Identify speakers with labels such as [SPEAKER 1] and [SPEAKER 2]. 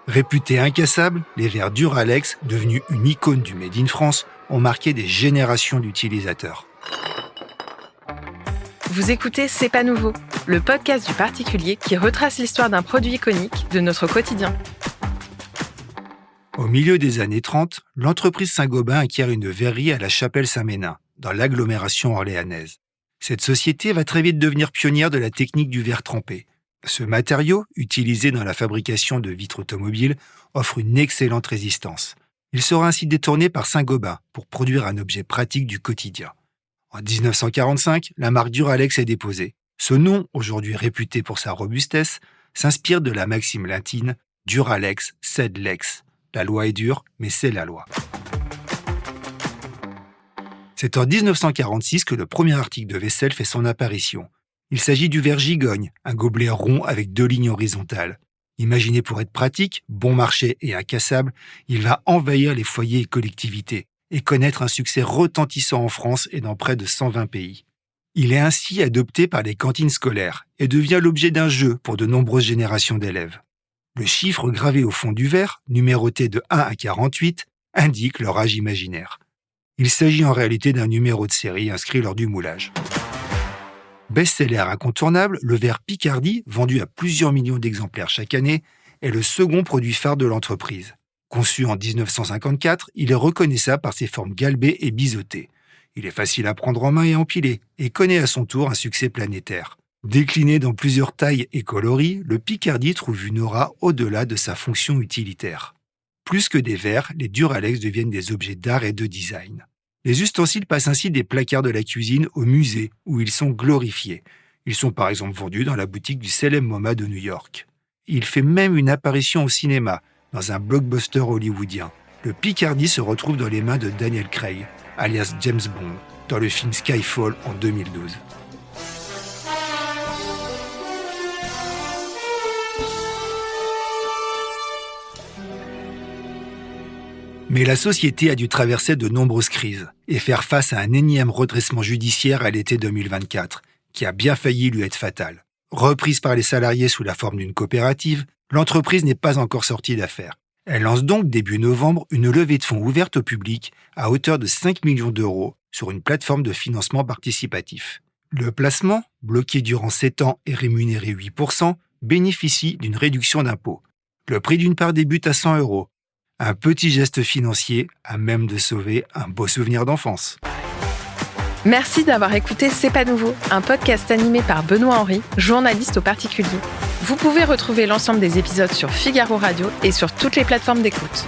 [SPEAKER 1] Réputés incassables, les verres Duralex, devenus une icône du Made in France, ont marqué des générations d'utilisateurs.
[SPEAKER 2] Vous écoutez C'est pas nouveau, le podcast du particulier qui retrace l'histoire d'un produit iconique de notre quotidien.
[SPEAKER 1] Au milieu des années 30, l'entreprise Saint-Gobain acquiert une verrerie à la Chapelle-Saint-Ménin, dans l'agglomération orléanaise. Cette société va très vite devenir pionnière de la technique du verre trempé. Ce matériau, utilisé dans la fabrication de vitres automobiles, offre une excellente résistance. Il sera ainsi détourné par Saint-Gobain pour produire un objet pratique du quotidien. En 1945, la marque Duralex est déposée. Ce nom, aujourd'hui réputé pour sa robustesse, s'inspire de la maxime latine « Duralex sed lex ». La loi est dure, mais c'est la loi. C'est en 1946 que le premier article de vaisselle fait son apparition. Il s'agit du verre gigogne, un gobelet rond avec 2 lignes horizontales. Imaginé pour être pratique, bon marché et incassable, il va envahir les foyers et collectivités et connaître un succès retentissant en France et dans près de 120 pays. Il est ainsi adopté par les cantines scolaires et devient l'objet d'un jeu pour de nombreuses générations d'élèves. Le chiffre gravé au fond du verre, numéroté de 1 à 48, indique leur âge imaginaire. Il s'agit en réalité d'un numéro de série inscrit lors du moulage. Best-seller incontournable, le verre Picardie, vendu à plusieurs millions d'exemplaires chaque année, est le second produit phare de l'entreprise. Conçu en 1954, il est reconnaissable par ses formes galbées et biseautées. Il est facile à prendre en main et à empiler, et connaît à son tour un succès planétaire. Décliné dans plusieurs tailles et coloris, le Picardie trouve une aura au-delà de sa fonction utilitaire. Plus que des verres, les Duralex deviennent des objets d'art et de design. Les ustensiles passent ainsi des placards de la cuisine au musée, où ils sont glorifiés. Ils sont par exemple vendus dans la boutique du célèbre MoMA de New York. Il fait même une apparition au cinéma, dans un blockbuster hollywoodien. Le Picardie se retrouve dans les mains de Daniel Craig, alias James Bond, dans le film Skyfall en 2012. Mais la société a dû traverser de nombreuses crises et faire face à un énième redressement judiciaire à l'été 2024, qui a bien failli lui être fatal. Reprise par les salariés sous la forme d'une coopérative, l'entreprise n'est pas encore sortie d'affaire. Elle lance donc début novembre une levée de fonds ouverte au public à hauteur de 5 millions d'euros sur une plateforme de financement participatif. Le placement, bloqué durant 7 ans et rémunéré 8%, bénéficie d'une réduction d'impôt. Le prix d'une part débute à 100 €. Un petit geste financier à même de sauver un beau souvenir d'enfance.
[SPEAKER 2] Merci d'avoir écouté C'est pas nouveau, un podcast animé par Benoît Henry, journaliste au particulier. Vous pouvez retrouver l'ensemble des épisodes sur Figaro Radio et sur toutes les plateformes d'écoute.